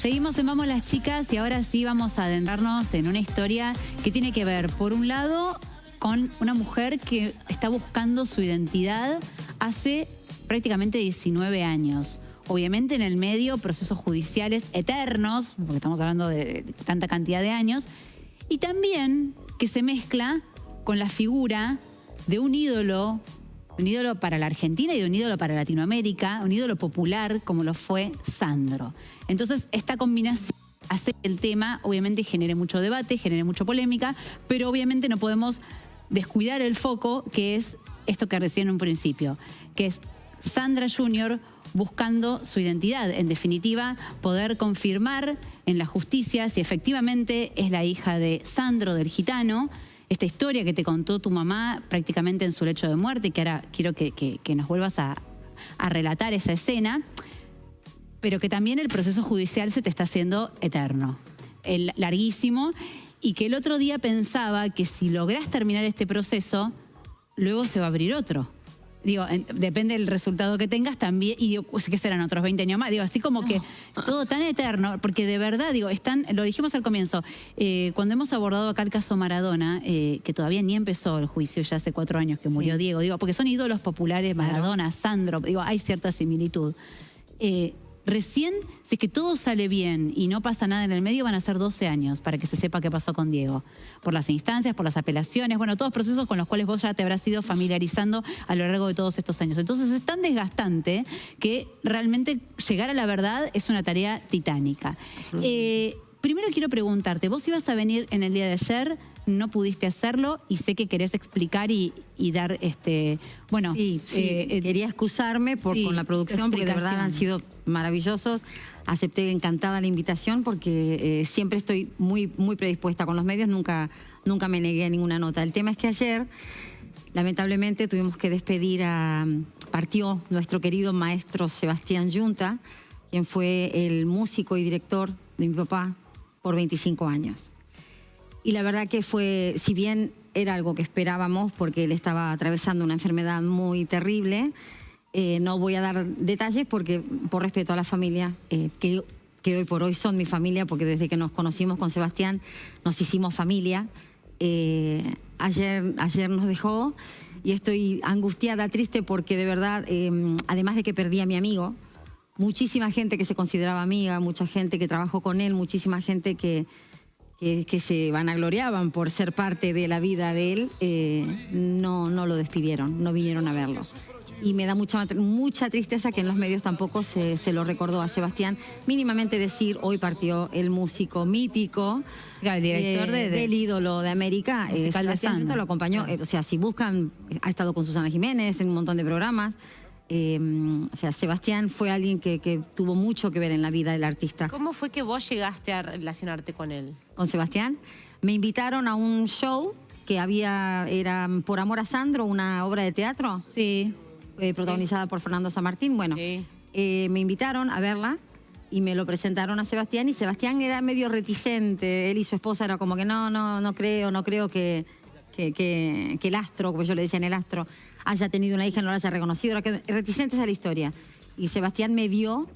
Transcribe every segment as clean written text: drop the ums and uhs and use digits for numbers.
Seguimos en Vamos las Chicas y ahora sí vamos a adentrarnos en una historia que tiene que ver, por un lado, con una mujer que está buscando su identidad hace prácticamente 19 años. Obviamente en el medio procesos judiciales eternos, porque estamos hablando de tanta cantidad de años, y también que se mezcla con la figura de un ídolo para la Argentina y de un ídolo para Latinoamérica, un ídolo popular como lo fue Sandro. Entonces esta combinación hace que el tema obviamente genere mucho debate, genere mucha polémica, pero obviamente no podemos descuidar el foco, que es esto que decía en un principio, que es Sandra Junior buscando su identidad. En definitiva, poder confirmar en la justicia si efectivamente es la hija de Sandro, del gitano. Esta historia que te contó tu mamá prácticamente en su lecho de muerte, que ahora quiero que nos vuelvas a relatar esa escena, pero que también el proceso judicial se te está haciendo eterno, larguísimo, y que el otro día pensaba que si lográs terminar este proceso, luego se va a abrir otro. Digo, depende del resultado que tengas también, y digo, que serán otros 20 años más, digo, así como que todo tan eterno, porque de verdad, digo, lo dijimos al comienzo, cuando hemos abordado acá el caso Maradona, que todavía ni empezó el juicio, ya hace 4 años que murió Diego, digo, porque son ídolos populares, Maradona, Sandro, digo, hay cierta similitud. Recién, si es que todo sale bien y no pasa nada en el medio, van a ser 12 años para que se sepa qué pasó con Diego. Por las instancias, por las apelaciones, bueno, todos procesos con los cuales vos ya te habrás ido familiarizando a lo largo de todos estos años. Entonces es tan desgastante que realmente llegar a la verdad es una tarea titánica. Primero quiero preguntarte, vos ibas a venir en el día de ayer, no pudiste hacerlo y sé que querés explicar y dar bueno. Sí, quería excusarme con la producción porque de verdad han sido maravillosos. Acepté encantada la invitación porque siempre estoy muy predispuesta con los medios, nunca me negué a ninguna nota. El tema es que ayer, lamentablemente, tuvimos que despedir partió nuestro querido maestro Sebastián Yunta, quien fue el músico y director de mi papá por 25 años. Y la verdad que fue, si bien era algo que esperábamos porque él estaba atravesando una enfermedad muy terrible, no voy a dar detalles porque por respeto a la familia, que hoy por hoy son mi familia, porque desde que nos conocimos con Sebastián nos hicimos familia. Ayer nos dejó y estoy angustiada, triste porque de verdad, además de que perdí a mi amigo, muchísima gente que se consideraba amiga, mucha gente que trabajó con él, muchísima gente que se vanagloriaban por ser parte de la vida de él, no lo despidieron, no vinieron a verlo. Y me da mucha tristeza que en los medios tampoco se lo recordó a Sebastián. Mínimamente decir, hoy partió el músico mítico, el director del ídolo de América, Sebastián Yunta lo acompañó. O sea, si buscan, ha estado con Susana Jiménez en un montón de programas. O sea, Sebastián fue alguien que tuvo mucho que ver en la vida del artista. ¿Cómo fue que vos llegaste a relacionarte con él? Con Sebastián. Me invitaron a un show que era Por Amor a Sandro, una obra de teatro. Sí. Protagonizada por Fernando San Martín. Bueno, me invitaron a verla y me lo presentaron a Sebastián, y Sebastián era medio reticente. Él y su esposa era como que no creo que el astro, como yo le decía en el astro, haya tenido una hija y no la haya reconocido. Era reticentes a la historia. Y Sebastián me vio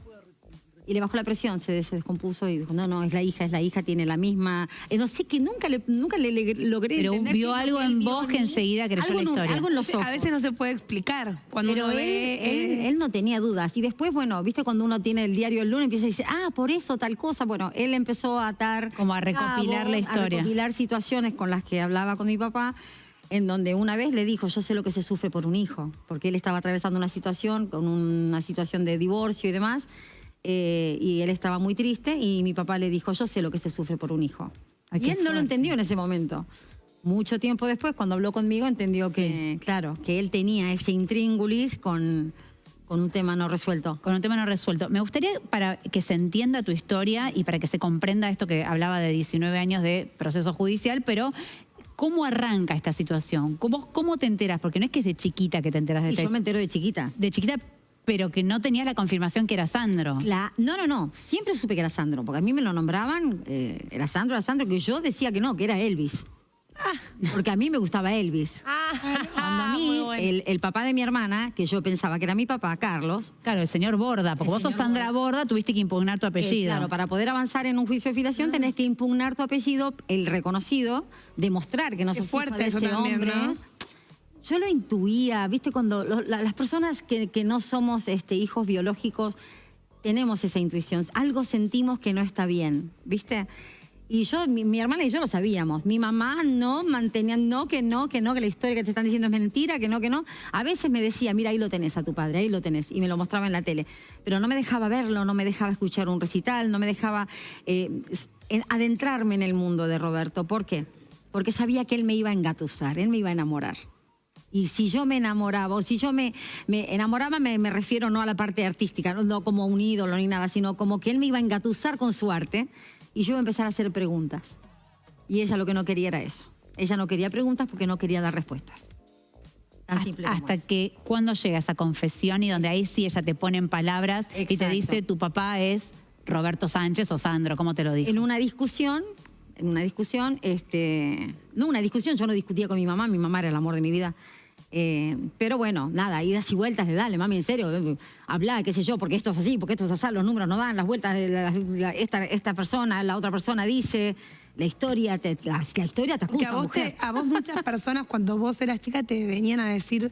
y le bajó la presión, se descompuso y dijo, no, es la hija, tiene la misma. No sé, que nunca le logré pero entender. Pero vio algo en vos que enseguida creyó la historia. Algo en los ojos. A veces no se puede explicar. Cuando pero uno él no tenía dudas. Y después, bueno, viste cuando uno tiene el diario el lunes, empieza a decir, por eso tal cosa. Bueno, él empezó a atar... Como a recopilar la historia. A recopilar situaciones con las que hablaba con mi papá, en donde una vez le dijo, yo sé lo que se sufre por un hijo, porque él estaba atravesando una situación, con una situación de divorcio y demás, y él estaba muy triste, y mi papá le dijo, yo sé lo que se sufre por un hijo. Y él no lo entendió en ese momento. Mucho tiempo después, cuando habló conmigo, entendió que, claro, que él tenía ese intríngulis con un tema no resuelto. Con un tema no resuelto. Me gustaría, para que se entienda tu historia y para que se comprenda esto que hablaba de 19 años de proceso judicial, pero... ¿cómo arranca esta situación? ¿Cómo te enteras? Porque no es que es de chiquita que te enteras de yo me entero de chiquita. De chiquita, pero que no tenías la confirmación que era Sandro. No. Siempre supe que era Sandro, porque a mí me lo nombraban, era Sandro, que yo decía que no, que era Elvis. Porque a mí me gustaba Elvis. Cuando a mí, muy bueno. el papá de mi hermana, que yo pensaba que era mi papá, Carlos, Claro, el señor Borda, porque El vos sos señor Sandra Borda, tuviste que impugnar tu apellido. claro, para poder avanzar en un juicio de filiación tenés que impugnar tu apellido, el reconocido, demostrar que no Qué sos hijo fuerte de eso ese también, hombre. ¿no? Yo lo intuía, ¿viste? Cuando las personas que no somos hijos biológicos tenemos esa intuición, algo sentimos que no está bien, ¿viste? Y yo, mi hermana y yo lo sabíamos. Mi mamá no mantenía, que la historia que te están diciendo es mentira, que no. A veces me decía, mira, ahí lo tenés a tu padre, ahí lo tenés. Y me lo mostraba en la tele. Pero no me dejaba verlo, no me dejaba escuchar un recital, no me dejaba adentrarme en el mundo de Roberto. ¿Por qué? Porque sabía que él me iba a engatusar, él me iba a enamorar. Y si yo me enamoraba, o si yo me enamoraba, me refiero no a la parte artística, no como un ídolo ni nada, sino como que él me iba a engatusar con su arte y yo iba a empezar a hacer preguntas. Y ella lo que no quería era eso. Ella no quería preguntas porque no quería dar respuestas. Tan simple como Hasta es. que cuando llega esa confesión y donde ahí sí ella te pone en palabras y te Exacto. dice tu papá es Roberto Sánchez o Sandro, ¿cómo te lo dijo? En una discusión, no una discusión, yo no discutía con mi mamá era el amor de mi vida. Pero bueno, nada, idas y vueltas de dale, mami, en serio, habla, qué sé yo, porque esto es así, porque esto es así, los números no dan, las vueltas, esta persona, la otra persona dice, la historia te Porque acusa, mujer. a vos muchas personas cuando vos eras chica te venían a decir,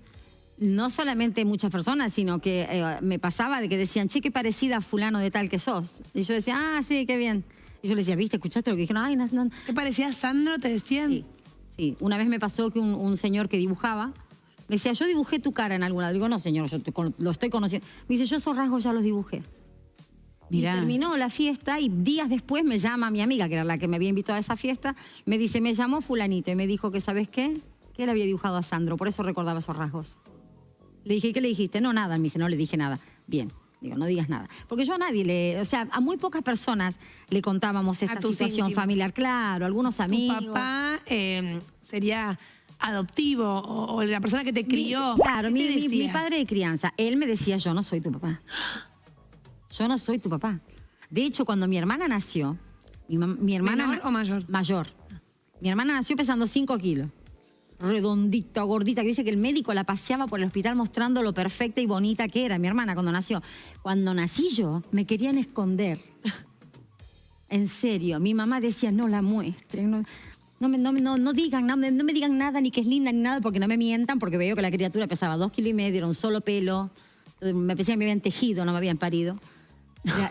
No solamente muchas personas, sino que me pasaba de que decían, che, qué parecida a fulano de tal que sos. Y yo decía, ah, sí, qué bien. Y yo le decía, ¿viste? ¿Escuchaste lo que dijeron? Ay, no. ¿te parecía Sandro? ¿Te decían? Sí. Una vez me pasó que un señor que dibujaba me decía, yo dibujé tu cara en alguna. Digo, no, señor, yo lo estoy conociendo. Me dice, yo esos rasgos ya los dibujé. Mirá. Y terminó la fiesta y días después me llama mi amiga, que era la que me había invitado a esa fiesta, me dice, me llamó fulanito y me dijo que, ¿sabes qué? Que él había dibujado a Sandro, por eso recordaba esos rasgos. Le dije, ¿qué le dijiste? No, nada. Me dice, no le dije nada. Bien. Digo, no digas nada. Porque yo a nadie a muy pocas personas le contábamos esta tus situación íntimos. familiar. Claro, algunos Tu amigos. papá sería adoptivo o la persona que te crió. Claro, ¿Qué te mi decía? padre de crianza. Él me decía, yo no soy tu papá. Yo no soy tu papá. De hecho, cuando mi hermana nació, mi hermana... ¿Menor o mayor? Mayor. Mi hermana nació pesando 5 kilos. Redondita, gordita, que dice que el médico la paseaba por el hospital mostrando lo perfecta y bonita que era mi hermana cuando nació. Cuando nací yo, me querían esconder. En serio, mi mamá decía, no la muestren, no digan, no me digan nada, ni que es linda, ni nada, porque no me mientan, porque veo que la criatura pesaba 2,5 kilos, era un solo pelo. Me pensé que me habían tejido, no me habían parido.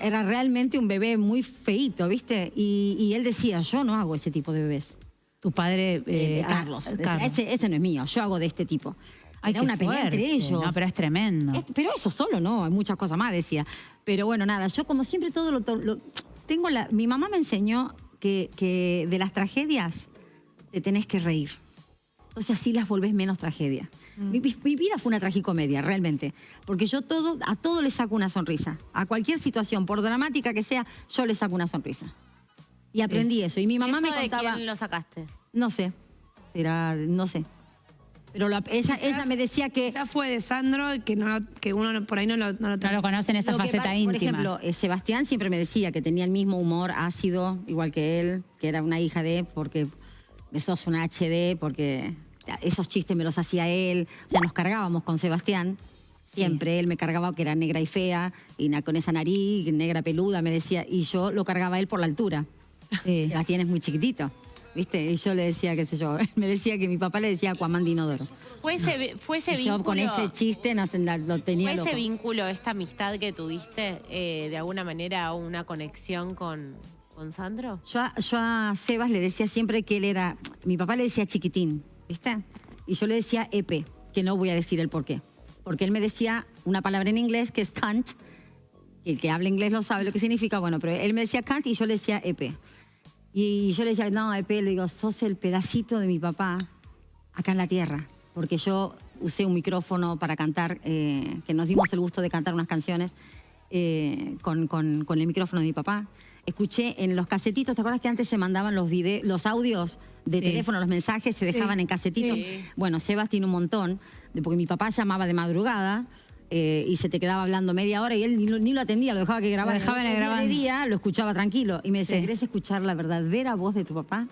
Era realmente un bebé muy feíto, ¿viste? Y él decía, yo no hago ese tipo de bebés. Tu padre... Carlos. Carlos. Ese no es mío, yo hago de este tipo. Ay, Era qué una pelea fuerte. entre ellos. No, pero es tremendo. Pero eso solo no, hay muchas cosas más, decía. Pero bueno, nada, yo como siempre todo tengo mi mamá me enseñó que de las tragedias te tenés que reír. Entonces así las volvés menos tragedia. Mi vida fue una tragicomedia, realmente. Porque yo a todo le saco una sonrisa. A cualquier situación, por dramática que sea, yo le saco una sonrisa. Y aprendí eso. Y mi mamá ¿Eso me de contaba... quién lo sacaste? No sé. No sé. Pero ella me decía que... Quizás fue de Sandro que uno por ahí no lo No lo conocen esa Lo que faceta pasa, íntima. Por ejemplo, Sebastián siempre me decía que tenía el mismo humor ácido, igual que él, que era una hija de, porque sos una HD, porque esos chistes me los hacía él. O sea, nos cargábamos con Sebastián. Siempre él me cargaba que era negra y fea, y con esa nariz, negra peluda, me decía, y yo lo cargaba a él por la altura. Sí. Sebastián es muy chiquitito, ¿viste? Y yo le decía, qué sé yo, me decía que mi papá le decía Aquaman de inodoro. Fue ese Y vínculo. yo con ese chiste lo tenía ¿Fue loco. ese vínculo, esta amistad que tuviste, de alguna manera una conexión con Sandro? Yo a Sebas le decía siempre que él era... Mi papá le decía chiquitín, ¿viste? Y yo le decía EP, que no voy a decir el por qué. Porque él me decía una palabra en inglés que es cunt. El que habla inglés lo sabe lo que significa, bueno, pero él me decía cunt y yo le decía EP. Y yo le decía, no, EP, le digo, sos el pedacito de mi papá acá en la tierra. Porque yo usé un micrófono para cantar, que nos dimos el gusto de cantar unas canciones con el micrófono de mi papá. Escuché en los casetitos, ¿te acuerdas que antes se mandaban los audios de Sí. teléfono, los mensajes se dejaban en casetitos? Sí. Bueno, Sebas tiene un montón, porque mi papá llamaba de madrugada y se te quedaba hablando media hora y él ni lo atendía, lo dejaba que grabara. Lo dejaban El otro día grabando. de día lo escuchaba tranquilo y me decía, Sí. ¿querés escuchar la verdadera voz de tu papá?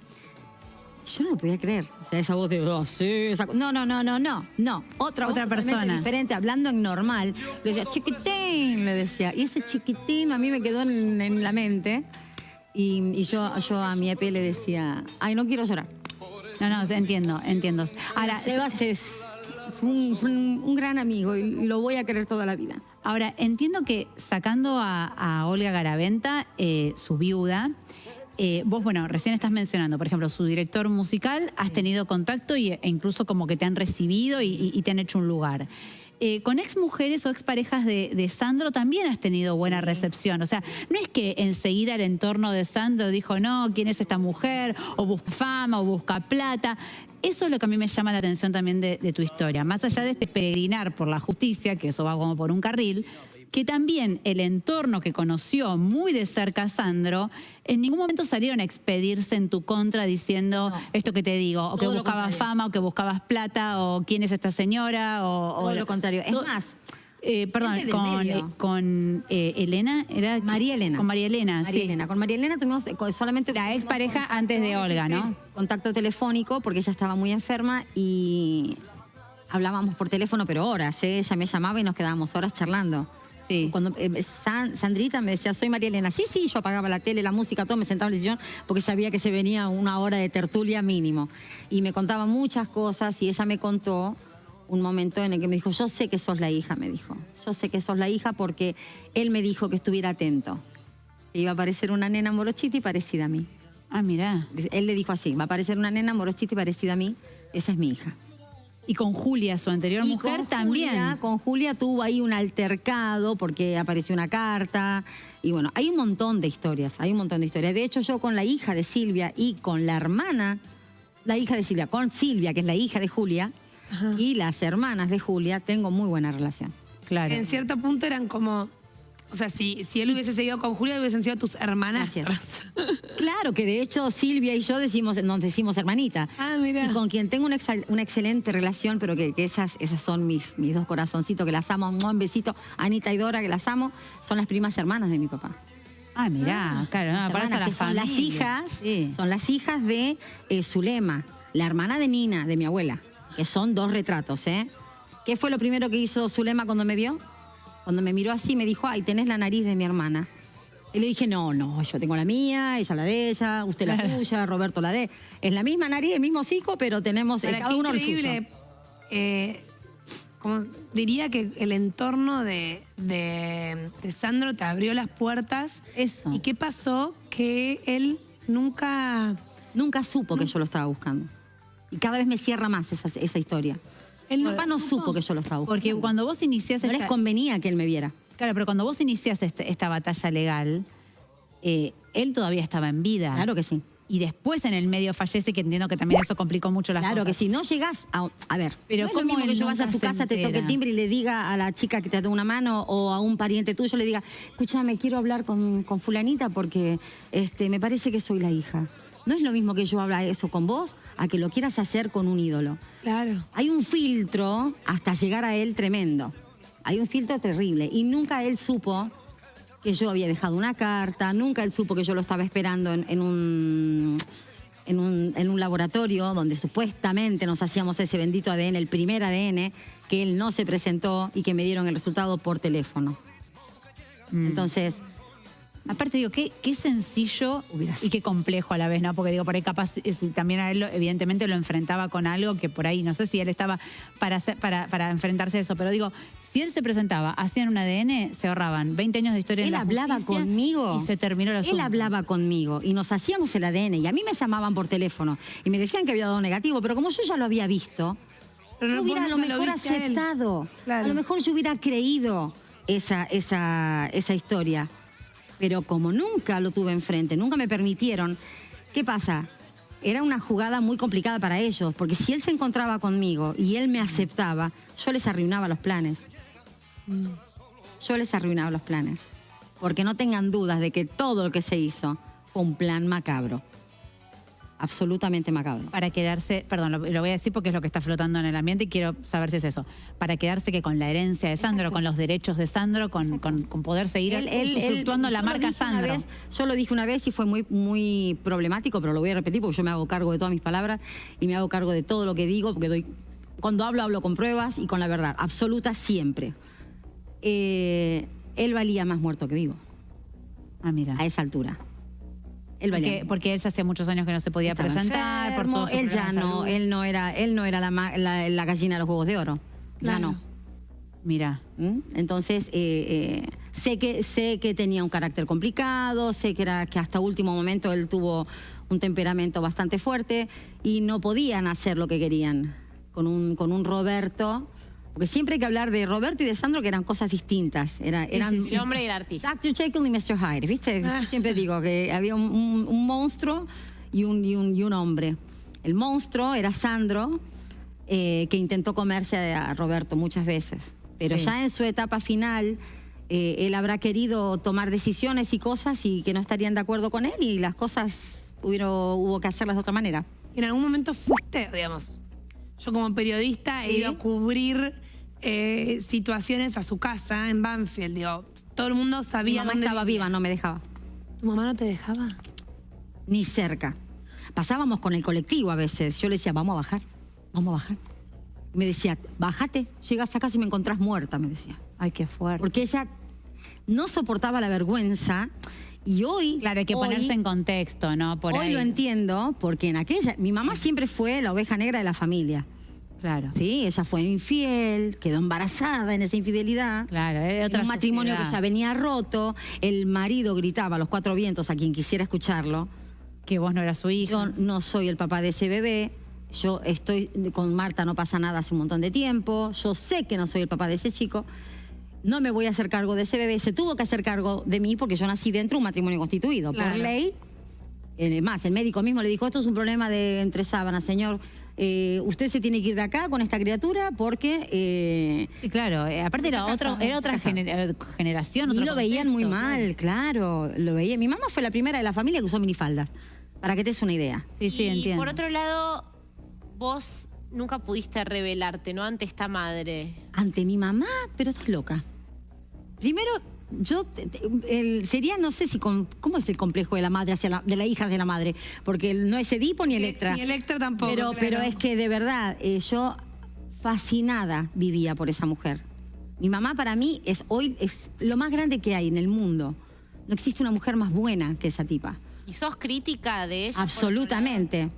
Yo no lo podía creer. O sea, esa voz de, oh, sí, no. Otra voz persona. totalmente diferente, hablando en normal. Le decía, chiquitín, le decía. Y ese chiquitín a mí me quedó en la mente. Y yo a mi EP le decía, ay, no quiero llorar. No, entiendo. Ahora, Sebas fue un gran amigo y lo voy a querer toda la vida. Ahora, entiendo que sacando a Olga Garaventa, su viuda, vos, bueno, recién estás mencionando, por ejemplo, su director musical, has tenido contacto e incluso como que te han recibido y te han hecho un lugar. Con ex mujeres o ex parejas de Sandro también has tenido buena recepción. O sea, no es que enseguida el entorno de Sandro dijo, no, ¿quién es esta mujer? O busca fama, o busca plata. Eso es lo que a mí me llama la atención también de tu historia. Más allá de este peregrinar por la justicia, que eso va como por un carril, que también el entorno que conoció muy de cerca a Sandro, en ningún momento salieron a expedirse en tu contra diciendo esto que te digo, o que buscabas fama, o que buscabas plata, o quién es esta señora, o Todo lo contrario. Es más, perdón, con Elena, ¿era? María Elena. Con María Elena, María sí. Elena. Con María Elena tuvimos solamente... La expareja antes de Olga, ¿no? Contacto telefónico, porque ella estaba muy enferma y hablábamos por teléfono, pero horas, ¿eh? Ella me llamaba y nos quedábamos horas charlando. Sí. Cuando Sandrita me decía, soy María Elena. Sí, yo apagaba la tele, la música, todo, me sentaba en el sillón porque sabía que se venía una hora de tertulia mínimo. Y me contaba muchas cosas y ella me contó un momento en el que me dijo, yo sé que sos la hija, me dijo. Yo sé que sos la hija porque él me dijo que estuviera atento. Que iba a aparecer una nena morochita parecida a mí. Ah, mirá. Él le dijo así, va a aparecer una nena morochita parecida a mí, esa es mi hija. Y con Julia, su anterior mujer, también. Con Julia tuvo ahí un altercado porque apareció una carta. Y bueno, hay un montón de historias, De hecho, yo con la hija de Silvia y con la hermana, la hija de Silvia, con Silvia, que es la hija de Julia, y las hermanas de Julia, tengo muy buena relación. Claro. En cierto punto eran como... O sea, si él hubiese seguido con Julia, hubiesen sido tus hermanas. Claro, que de hecho Silvia y yo nos decimos hermanita. Ah, mira. Y con quien tengo una excelente relación, pero que esas son mis dos corazoncitos, que las amo. Un besito. Anita y Dora, que las amo, son las primas hermanas de mi papá. Ah, mirá, claro, no, para Hermanas, la que son las hijas, sí. son las hijas de Zulema, la hermana de Nina, de mi abuela, que son dos retratos, ¿eh? ¿Qué fue lo primero que hizo Zulema cuando me vio? Cuando me miró así me dijo, ay, tenés la nariz de mi hermana. Y le dije, no, yo tengo la mía, ella la de ella, usted la tuya, Roberto la de... Es la misma nariz, el mismo hocico, pero tenemos cada uno el suyo. Como diría que el entorno de Sandro te abrió las puertas. Eso. ¿Y qué pasó? Que él nunca supo que yo lo estaba buscando. Y cada vez me cierra más esa historia. Mi papá no supo que yo lo estaba buscando. Porque cuando vos iniciás... No les convenía que él me viera. Claro, pero cuando vos iniciás esta batalla legal, él todavía estaba en vida. Claro que sí. Y después en el medio fallece, que entiendo que también eso complicó mucho las cosas. Claro que si no llegás a ver, pero no es lo mismo que yo vaya a tu casa, te toque el timbre y le diga a la chica que te da una mano o a un pariente tuyo, le diga, escúchame, quiero hablar con fulanita porque me parece que soy la hija. No es lo mismo que yo habla eso con vos a que lo quieras hacer con un ídolo. Claro. Hay un filtro hasta llegar a él tremendo. Hay un filtro terrible. Y nunca él supo que yo había dejado una carta, nunca él supo que yo lo estaba esperando en un laboratorio donde supuestamente nos hacíamos ese bendito ADN, el primer ADN, que él no se presentó y que me dieron el resultado por teléfono. Entonces... Aparte digo, qué sencillo y qué complejo a la vez, ¿no? Porque digo, por ahí capaz también a él evidentemente lo enfrentaba con algo que por ahí, no sé si él estaba para enfrentarse a eso, pero digo, si él se presentaba, hacían un ADN, se ahorraban 20 años de historia en la justicia. Él hablaba conmigo. Y se terminó el asunto. Él hablaba conmigo y nos hacíamos el ADN y a mí me llamaban por teléfono y me decían que había dado negativo, pero como yo ya lo había visto, yo hubiera a lo mejor aceptado. Claro. A lo mejor yo hubiera creído esa historia. Pero como nunca lo tuve enfrente, nunca me permitieron, ¿qué pasa? Era una jugada muy complicada para ellos, porque si él se encontraba conmigo y él me aceptaba, yo les arruinaba los planes. Yo les arruinaba los planes. Porque no tengan dudas de que todo lo que se hizo fue un plan macabro. absolutamente macabro. Para quedarse, perdón, lo voy a decir porque es lo que está flotando en el ambiente y quiero saber si es eso. Para quedarse que con la herencia de Sandro, Exacto. con los derechos de Sandro, con poder seguir fluctuando la marca Sandro. Yo lo dije una vez y fue muy, muy problemático, pero lo voy a repetir porque yo me hago cargo de todas mis palabras y me hago cargo de todo lo que digo, porque cuando hablo con pruebas y con la verdad absoluta siempre. Él valía más muerto que vivo. Ah, mira. A esa altura. Él valía. Porque él ya hacía muchos años que no se podía Estaba presentar. enfermo, Por todo él ya no, él no era la gallina de los huevos de oro. Ya Claro. no. Mira. Entonces, sé que tenía un carácter complicado, sé que hasta último momento él tuvo un temperamento bastante fuerte y no podían hacer lo que querían con un Roberto. Porque siempre hay que hablar de Roberto y de Sandro, que eran cosas distintas. Eran El hombre y el artista. Dr. Jekyll y Mr. Hyde, ¿viste? Siempre digo que había un monstruo y un hombre. El monstruo era Sandro, que intentó comerse a Roberto muchas veces. Pero Sí. ya en su etapa final, él habrá querido tomar decisiones y cosas y que no estarían de acuerdo con él y las cosas hubo que hacerlas de otra manera. En algún momento fuiste, digamos, yo como periodista he Sí. ido a cubrir situaciones a su casa en Banfield, digo, todo el mundo Mi sabía mamá dónde estaba vivía. viva, no me dejaba. ¿Tu mamá no te dejaba? Ni cerca. Pasábamos con el colectivo a veces. Yo le decía, vamos a bajar, vamos a bajar. Y me decía, bájate, llegas a casa y me encontrás muerta, me decía. Ay, qué fuerte. Porque ella no soportaba la vergüenza y hoy... Claro, hay que ponerse en contexto, ¿no? Por hoy ahí. lo entiendo, porque en aquella... Mi mamá siempre fue la oveja negra de la familia. Claro. Sí, ella fue infiel, quedó embarazada en esa infidelidad. Claro, es otra Un matrimonio sociedad. que ya venía roto, el marido gritaba a los cuatro vientos a quien quisiera escucharlo. Que vos no eras su hija. Yo no soy el papá de ese bebé, yo estoy con Marta, no pasa nada hace un montón de tiempo, yo sé que no soy el papá de ese chico, no me voy a hacer cargo de ese bebé, se tuvo que hacer cargo de mí porque yo nací dentro de un matrimonio constituido. Claro. Por ley, más, el médico mismo le dijo, esto es un problema de entre sábanas, señor. Usted se tiene que ir de acá con esta criatura porque... Sí, claro. Aparte era otra generación. y otro lo veían muy contexto, mal, claro, lo veía. Mi mamá fue la primera de la familia que usó minifaldas, para que te des una idea. Sí, sí, y entiendo. por otro lado, vos nunca pudiste revelarte, ¿no? Ante esta madre. Ante mi mamá, pero estás loca. Primero, yo sería, no sé si ¿cómo es el complejo de la madre de la hija hacia la madre? Porque no es Edipo ni Electra. Ni Electra tampoco, Pero, claro. pero es que de verdad, yo fascinada vivía por esa mujer. Mi mamá para mí hoy es lo más grande que hay en el mundo. No existe una mujer más buena que esa tipa. ¿Y sos crítica de ella? por Absolutamente.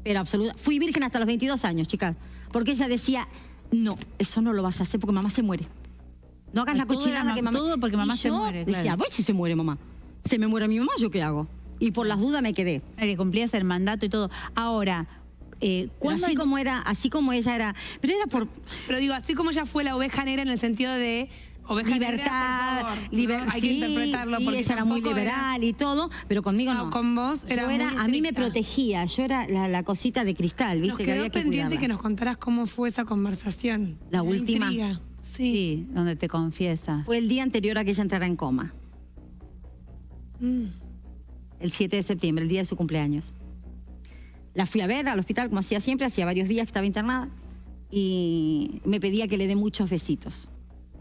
Pero absoluta. Fui virgen hasta los 22 años, chicas. Porque ella decía, no, eso no lo vas a hacer porque mamá se muere. No hagas la Todo era cochinada que mamá... todo porque mamá Y se yo muere, decía, claro. vos si se muere mamá. Se me muere mi mamá, ¿yo qué hago? Y por las dudas me quedé. Que cumplías el mandato y todo. Ahora, Pero ¿cuándo así como ella era... Pero era por Pero digo, así como ella fue la oveja negra en el sentido de oveja libertad, negra, por favor, ¿no? Hay que interpretarlo sí, porque ella era muy tampoco liberal y todo, pero conmigo no. No, con vos era Yo muy a mí me estricta. protegía, yo era la cosita de cristal, Nos ¿viste? Que quedó había que pendiente cuidarla. que nos contaras cómo fue esa conversación. La Me última. intriga. Sí. Sí, donde te confiesa. Fue el día anterior a que ella entrara en coma, Mm. el 7 de septiembre, el día de su cumpleaños. La fui a ver al hospital, como hacía siempre, hacía varios días que estaba internada, y me pedía que le dé muchos besitos,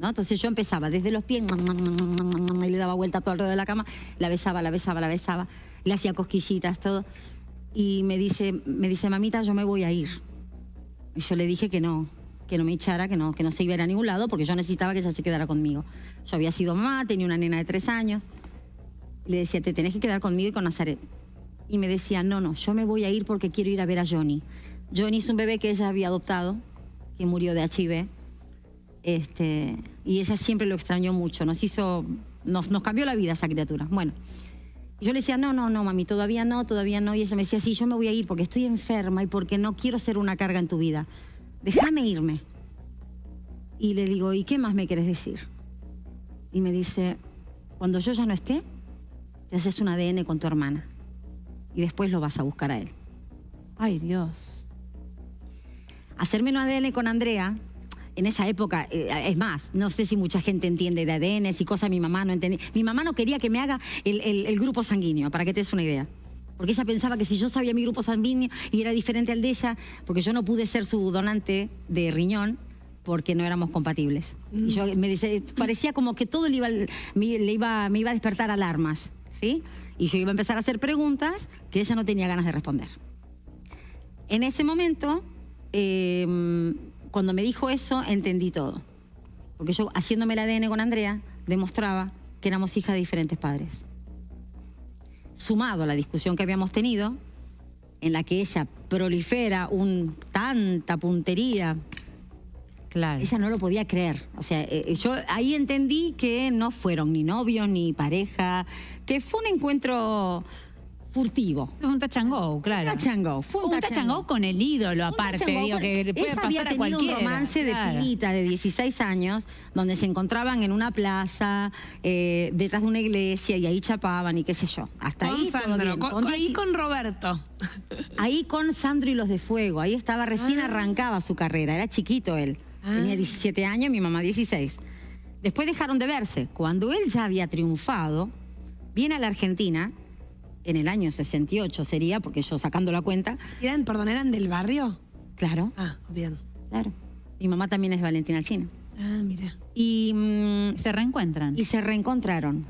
¿no? Entonces yo empezaba desde los pies, y le daba vuelta a todo alrededor de la cama, la besaba, le hacía cosquillitas, todo. Y me dice, mamita, yo me voy a ir. Y yo le dije que no me echara, que no se iba a ir a ningún lado, porque yo necesitaba que ella se quedara conmigo. Yo había sido mamá, tenía una nena de 3 años. Y le decía, te tenés que quedar conmigo y con Nazaret. Y me decía, no, yo me voy a ir porque quiero ir a ver a Johnny. Johnny es un bebé que ella había adoptado, que murió de HIV. Y ella siempre lo extrañó mucho. Nos cambió la vida esa criatura. Bueno, y yo le decía, no, mami, todavía no. Y ella me decía, sí, yo me voy a ir porque estoy enferma y porque no quiero ser una carga en tu vida. Déjame irme. Y le digo, ¿y qué más me querés decir? Y me dice, cuando yo ya no esté, te haces un ADN con tu hermana. Y después lo vas a buscar a él. Ay, Dios. Hacerme un ADN con Andrea, en esa época, es más, no sé si mucha gente entiende de ADN y cosas, mi mamá no entendía. Mi mamá no quería que me haga el grupo sanguíneo, para que te des una idea. Porque ella pensaba que si yo sabía mi grupo sanguíneo y era diferente al de ella, porque yo no pude ser su donante de riñón, porque no éramos compatibles. Y yo me dice, parecía como que todo me iba a despertar alarmas, ¿sí? Y yo iba a empezar a hacer preguntas que ella no tenía ganas de responder. En ese momento, cuando me dijo eso, entendí todo. Porque yo, haciéndome el ADN con Andrea, demostraba que éramos hijas de diferentes padres. Sumado a la discusión que habíamos tenido, en la que ella prolifera tanta puntería. Claro. Ella no lo podía creer. O sea, yo ahí entendí que no fueron ni novios ni pareja, que fue un encuentro furtivo. Fue un touch and go, claro. Un touch and go. Fue un touch and go con el ídolo, aparte. Digo, que puede ella pasar había a tenido cualquiera. un romance de pibita de 16 años, donde se encontraban en una plaza, detrás de una iglesia, y ahí chapaban y qué sé yo. Hasta Con ahí todo Sandro, bien. ahí con Roberto. Ahí con Sandro y los de Fuego. Ahí estaba, recién arrancaba su carrera. Era chiquito él. Tenía 17 años, mi mamá 16. Después dejaron de verse. Cuando él ya había triunfado, viene a la Argentina, en el año 68 sería, porque yo sacando la cuenta. ¿Eran del barrio? Claro. Ah, bien. Claro. Mi mamá también es de Valentina Alsina. Ah, mira. Y se reencuentran. Y se reencontraron.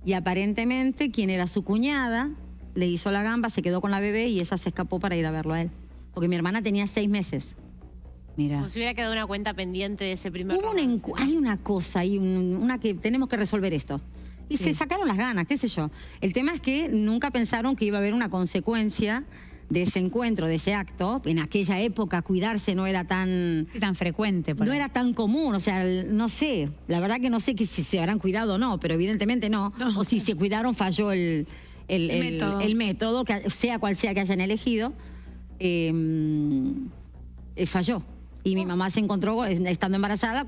Y aparentemente quien era su cuñada le hizo la gamba, se quedó con la bebé y ella se escapó para ir a verlo a él. Porque mi hermana tenía 6 meses. Mira. Como si hubiera quedado una cuenta pendiente de ese primer Hubo romance. hay una cosa, una que tenemos que resolver esto. Y Sí. se sacaron las ganas, qué sé yo. El tema es que nunca pensaron que iba a haber una consecuencia de ese encuentro, de ese acto. En aquella época cuidarse no era tan... Sí, tan frecuente. No era tan común, o sea, no sé. La verdad que no sé si se habrán cuidado o no, pero evidentemente no. O si se cuidaron, falló el método, que sea cual sea que hayan elegido, falló. Y mi mamá se encontró, estando embarazada,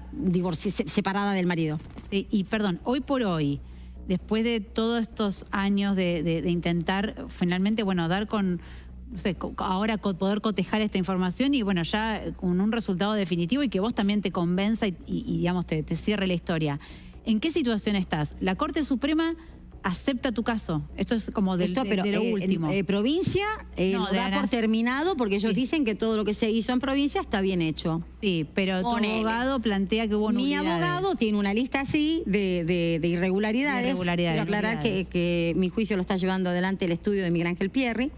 separada del marido. Sí, y perdón, hoy por hoy, después de todos estos años de intentar finalmente, bueno, dar con, no sé, ahora poder cotejar esta información y bueno, ya con un resultado definitivo y que vos también te convenza y digamos, te cierre la historia. ¿En qué situación estás? La Corte Suprema acepta tu caso. Esto es como de lo último. Provincia no da por terminado porque ellos dicen que todo lo que se hizo en provincia está bien hecho. Sí, pero tu abogado plantea que hubo nulidades. Mi abogado tiene una lista así de irregularidades. Quiero aclarar que mi juicio lo está llevando adelante el estudio de Miguel Ángel Pierri,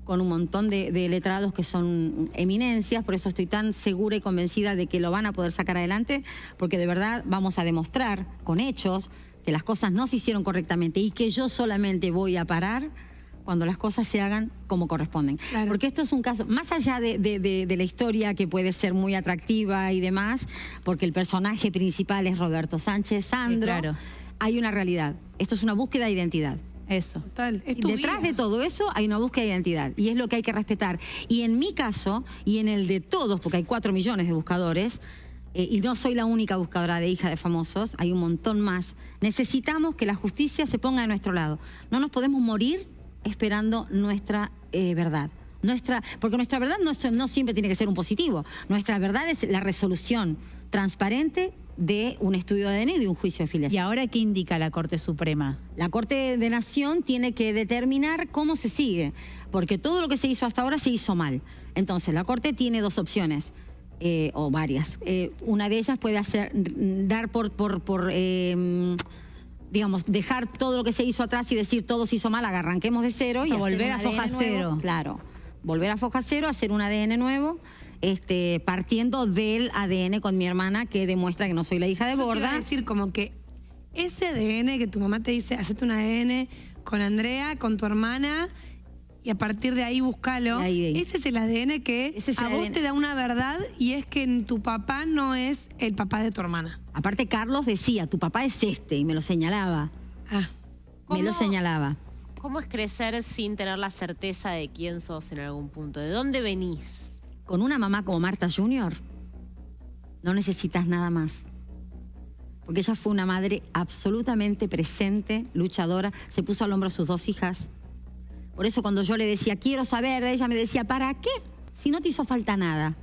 con un montón de letrados que son eminencias, por eso estoy tan segura y convencida de que lo van a poder sacar adelante, porque de verdad vamos a demostrar con hechos que las cosas no se hicieron correctamente y que yo solamente voy a parar cuando las cosas se hagan como corresponden. Claro. Porque esto es un caso, más allá de la historia que puede ser muy atractiva y demás, porque el personaje principal es Roberto Sánchez, Sandro, sí, claro, hay una realidad. Esto es una búsqueda de identidad. Eso. Total, y detrás de todo eso hay una búsqueda de identidad y es lo que hay que respetar. Y en mi caso y en el de todos, porque hay 4 millones de buscadores, y no soy la única buscadora de hija de famosos, hay un montón más. Necesitamos que la justicia se ponga de nuestro lado. No nos podemos morir esperando nuestra verdad. Porque nuestra verdad no siempre tiene que ser un positivo. Nuestra verdad es la resolución transparente de un estudio de ADN y de un juicio de filiación. ¿Y ahora qué indica la Corte Suprema? La Corte de Nación tiene que determinar cómo se sigue, porque todo lo que se hizo hasta ahora se hizo mal. Entonces, la Corte tiene 2 opciones. O varias. Una de ellas puede digamos, dejar todo lo que se hizo atrás y decir todo se hizo mal, arranquemos de cero. Y volver a foja cero. Claro, volver a foja cero, hacer un ADN nuevo, partiendo del ADN con mi hermana que demuestra que no soy la hija de Borda. Te iba a decir como que ese ADN que tu mamá te dice, hacete un ADN con Andrea, con tu hermana, y a partir de ahí búscalo. Ese es el ADN que vos te da una verdad y es que tu papá no es el papá de tu hermana. Aparte Carlos decía, tu papá es y me lo señalaba. Me lo señalaba. ¿Cómo es crecer sin tener la certeza de quién sos en algún punto? ¿De dónde venís? Con una mamá como Marta Junior, no necesitas nada más. Porque ella fue una madre absolutamente presente, luchadora, se puso al hombro a sus 2 hijas. Por eso cuando yo le decía, quiero saber, ella me decía, ¿para qué? Si no te hizo falta nada.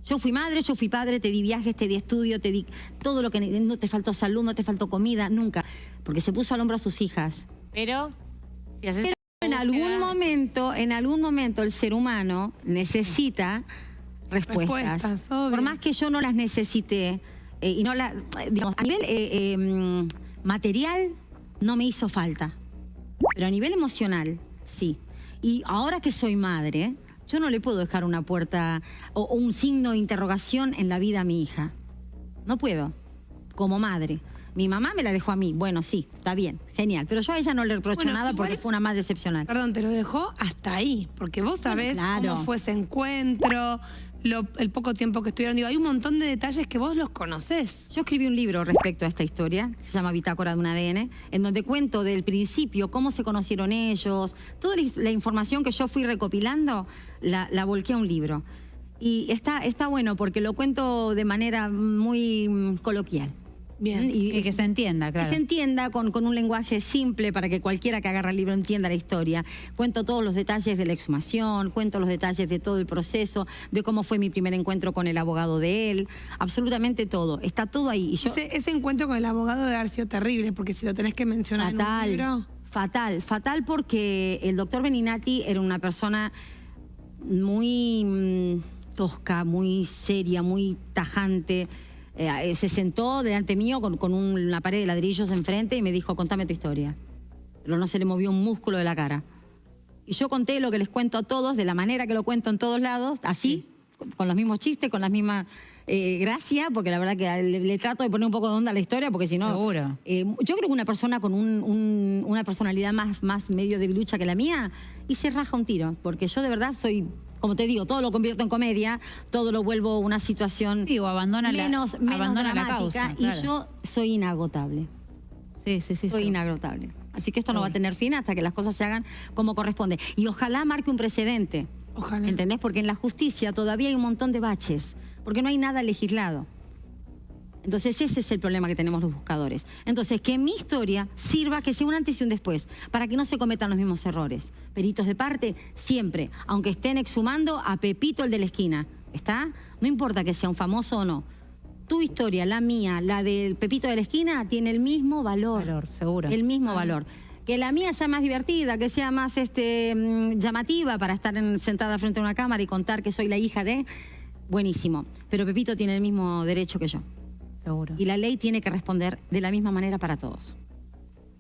Yo fui madre, yo fui padre, te di viajes, te di estudio, te di todo lo que... No te faltó salud, no te faltó comida, nunca. Porque se puso al hombro a sus hijas. Pero... Pero en algún momento el ser humano necesita respuestas. Por más que yo no las necesité, y no la, digamos, a nivel material no me hizo falta, pero a nivel emocional, sí. Y ahora que soy madre, yo no le puedo dejar una puerta o un signo de interrogación en la vida a mi hija. No puedo, como madre. Mi mamá me la dejó a mí. Bueno, sí, está bien, genial. Pero yo a ella no le reprocho nada porque fue una más decepcional. Perdón, te lo dejó hasta ahí, porque vos sabés cómo fue ese encuentro, el poco tiempo que estuvieron. Digo, hay un montón de detalles que vos los conocés. Yo escribí un libro respecto a esta historia, se llama Bitácora de un ADN, en donde cuento del principio cómo se conocieron ellos, toda la información que yo fui recopilando, la volqué a un libro. Y está bueno porque lo cuento de manera muy coloquial. Bien, y que se entienda, claro. Que se entienda con un lenguaje simple para que cualquiera que agarre el libro entienda la historia. Cuento todos los detalles de la exhumación, cuento los detalles de todo el proceso, de cómo fue mi primer encuentro con el abogado de él, absolutamente todo. Está todo ahí. Y yo, ese encuentro con el abogado debe haber sido terrible, porque si lo tenés que mencionar en un libro... Fatal porque el doctor Beninati era una persona muy tosca, muy seria, muy tajante. Se sentó delante mío con una pared de ladrillos enfrente y me dijo, contame tu historia. Pero no se le movió un músculo de la cara. Y yo conté lo que les cuento a todos, de la manera que lo cuento en todos lados, así, con los mismos chistes, con las mismas gracias, porque la verdad que le trato de poner un poco de onda a la historia, porque si no... Seguro. Yo creo que una persona con una personalidad más medio debilucha que la mía, y se raja un tiro, porque yo de verdad soy... Como te digo, todo lo convierto en comedia, todo lo vuelvo una situación o abandona menos dramática, la causa, y yo soy inagotable. Sí. Soy inagotable. Así que esto no va a tener fin hasta que las cosas se hagan como corresponde. Y ojalá marque un precedente. Ojalá. ¿Entendés? Porque en la justicia todavía hay un montón de baches, porque no hay nada legislado. Entonces ese es el problema que tenemos los buscadores. Entonces que mi historia sirva, que sea un antes y un después, para que no se cometan los mismos errores. Peritos de parte, siempre, aunque estén exhumando a Pepito el de la esquina, ¿está? No importa que sea un famoso o no. Tu historia, la mía, la del Pepito de la esquina, tiene el mismo valor. Seguro. El mismo valor. Que la mía sea más divertida, que sea más llamativa para estar sentada frente a una cámara y contar que soy la hija de... Buenísimo. Pero Pepito tiene el mismo derecho que yo. Seguro. Y la ley tiene que responder de la misma manera para todos.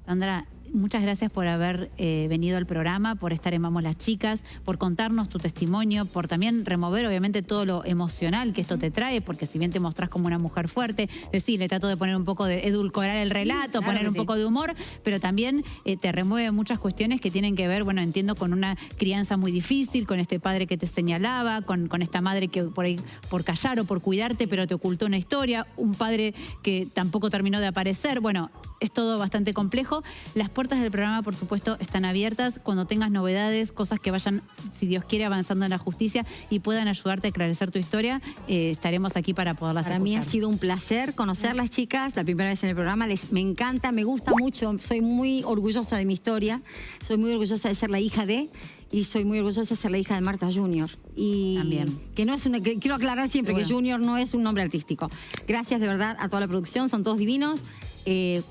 Sandra, muchas gracias por haber venido al programa, por estar en Vamos las Chicas, por contarnos tu testimonio, por también remover obviamente todo lo emocional que esto te trae, porque si bien te mostrás como una mujer fuerte, le trato de poner un poco de edulcorar el relato, claro, poner un poco de humor, pero también te remueve muchas cuestiones que tienen que ver, bueno, entiendo, con una crianza muy difícil, con este padre que te señalaba, con esta madre que por ahí, por callar o por cuidarte, pero te ocultó una historia, un padre que tampoco terminó de aparecer. Bueno, es todo bastante complejo. Las puertas del programa, por supuesto, están abiertas. Cuando tengas novedades, cosas que vayan, si Dios quiere, avanzando en la justicia y puedan ayudarte a esclarecer tu historia, estaremos aquí para poderlas escuchar. Para mí ha sido un placer conocerlas, chicas, la primera vez en el programa. Me encanta, me gusta mucho. Soy muy orgullosa de mi historia. Soy muy orgullosa de ser la hija de... Y soy muy orgullosa de ser la hija de Marta Junior. Y también. Que no es una, que quiero aclarar siempre que Junior no es un nombre artístico. Gracias de verdad a toda la producción, son todos divinos.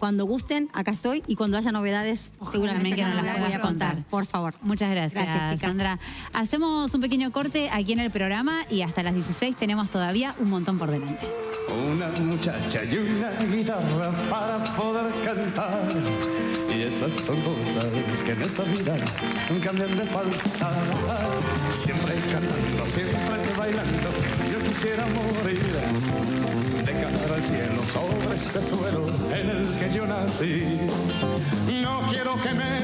Cuando gusten, acá estoy. Y cuando haya novedades, seguramente que nos las voy a contar. Por favor. Muchas gracias, chicas. Sandra. Hacemos un pequeño corte aquí en el programa y hasta las 16 tenemos todavía un montón por delante. Una muchacha y una guitarra para poder cantar. Y esas son cosas que en esta vida nunca me han de faltar. Siempre cantando, siempre bailando, yo quisiera morir de cara al cielo sobre este suelo en el que yo nací. No quiero que me